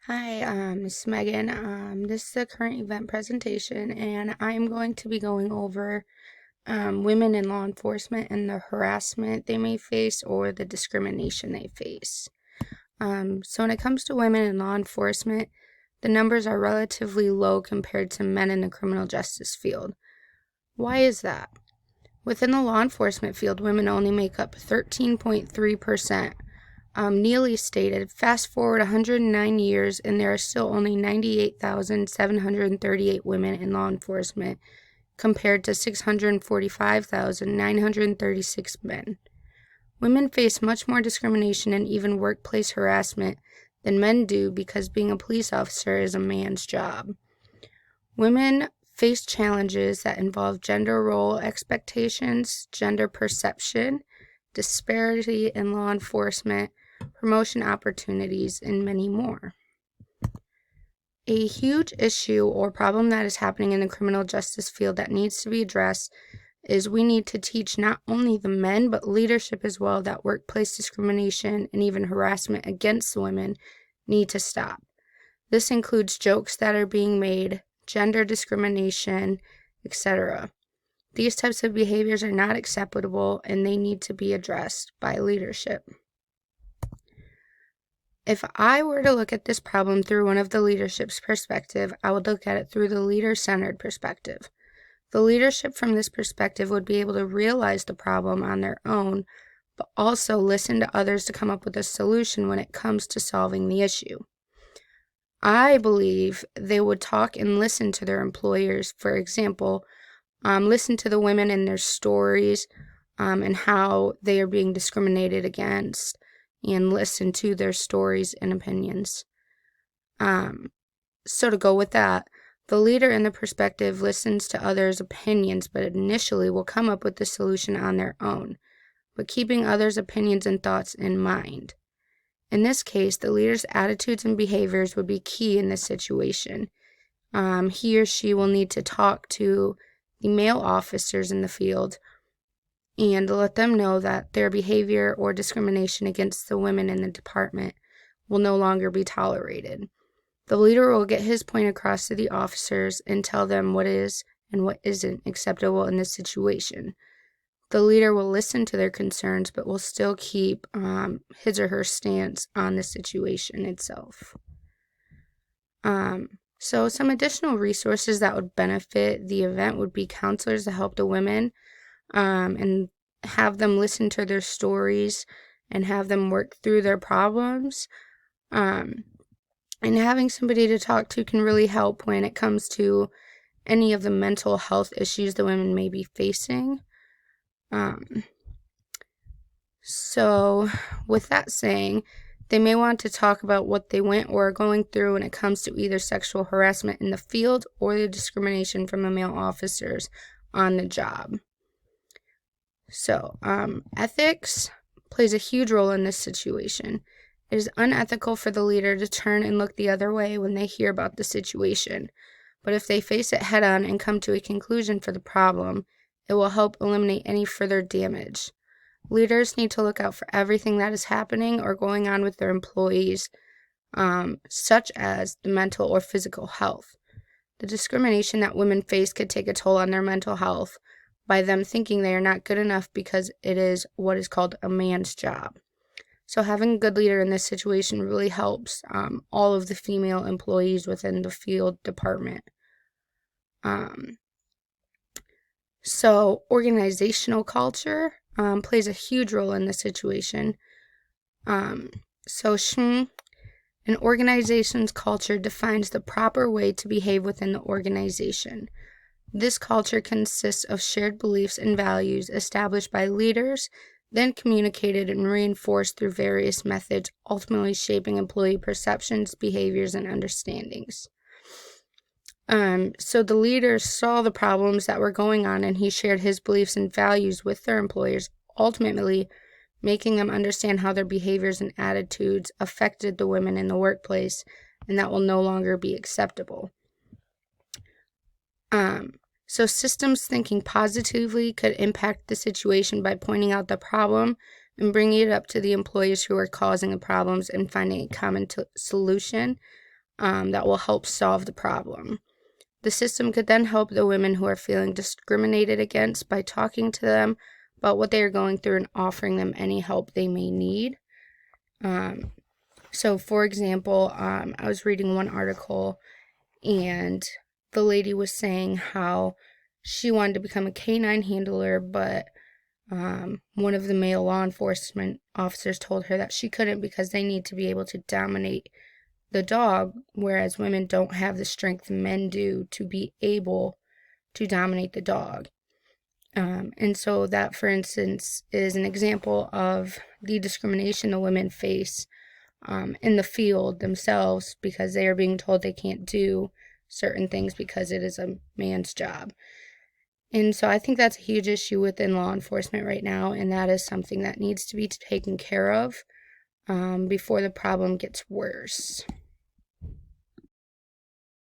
Hi, this is Megan. This is the current event presentation, and I'm going to be going over women in law enforcement and the harassment they may face or the discrimination they face. So when it comes to women in law enforcement, the numbers are relatively low compared to men in the criminal justice field. Why is that? Within the law enforcement field, women only make up 13.3%. Neely stated, fast forward 109 years, and there are still only 98,738 women in law enforcement, compared to 645,936 men. Women face much more discrimination and even workplace harassment than men do because being a police officer is a man's job. Women face challenges that involve gender role expectations, gender perception, disparity in law enforcement, promotion opportunities, and many more. A huge issue or problem that is happening in the criminal justice field that needs to be addressed is we need to teach not only the men but leadership as well that workplace discrimination and even harassment against women need to stop. This includes jokes that are being made, gender discrimination, etc. These types of behaviors are not acceptable and they need to be addressed by leadership. If I were to look at this problem through one of the leadership's perspective, I would look at it through the leader-centered perspective. The leadership from this perspective would be able to realize the problem on their own, but also listen to others to come up with a solution when it comes to solving the issue. I believe they would talk and listen to their employers. For example, listen to the women and their stories and how they are being discriminated against, and listen to their stories and opinions. So to go with that, the leader in the perspective listens to others' opinions, but initially will come up with the solution on their own, but keeping others' opinions and thoughts in mind. In this case, the leader's attitudes and behaviors would be key in this situation. He or she will need to talk to the male officers in the field and let them know that their behavior or discrimination against the women in the department will no longer be tolerated. The leader will get his point across to the officers and tell them what is and what isn't acceptable in this situation. The leader will listen to their concerns, but will still keep his or her stance on the situation itself. So some additional resources that would benefit the event would be counselors to help the women and have them listen to their stories and have them work through their problems. And having somebody to talk to can really help when it comes to any of the mental health issues the women may be facing. So with that saying, they may want to talk about what they went or are going through when it comes to either sexual harassment in the field or the discrimination from the male officers on the job. So, ethics plays a huge role in this situation. It is unethical for the leader to turn and look the other way when they hear about the situation, but if they face it head on and come to a conclusion for the problem, it will help eliminate any further damage. Leaders need to look out for everything that is happening or going on with their employees, such as the mental or physical health. The discrimination that women face could take a toll on their mental health by them thinking they are not good enough because it is what is called a man's job. So having a good leader in this situation really helps all of the female employees within the field department. So organizational culture plays a huge role in this situation. An organization's culture defines the proper way to behave within the organization. This culture consists of shared beliefs and values established by leaders, then communicated and reinforced through various methods, ultimately shaping employee perceptions, behaviors, and understandings. So the leader saw the problems that were going on and he shared his beliefs and values with their employers, ultimately making them understand how their behaviors and attitudes affected the women in the workplace, and that will no longer be acceptable. So systems thinking positively could impact the situation by pointing out the problem and bringing it up to the employees who are causing the problems and finding a common solution. that will help solve the problem. The system could then help the women who are feeling discriminated against by talking to them about what they are going through and offering them any help they may need. So, for example, I was reading one article, and the lady was saying how she wanted to become a canine handler, but one of the male law enforcement officers told her that she couldn't because they need to be able to dominate the dog, whereas women don't have the strength men do to be able to dominate the dog. And so that, for instance, is an example of the discrimination the women face in the field themselves, because they are being told they can't do certain things because it is a man's job. And so I think that's a huge issue within law enforcement right now, and that is something that needs to be taken care of before the problem gets worse.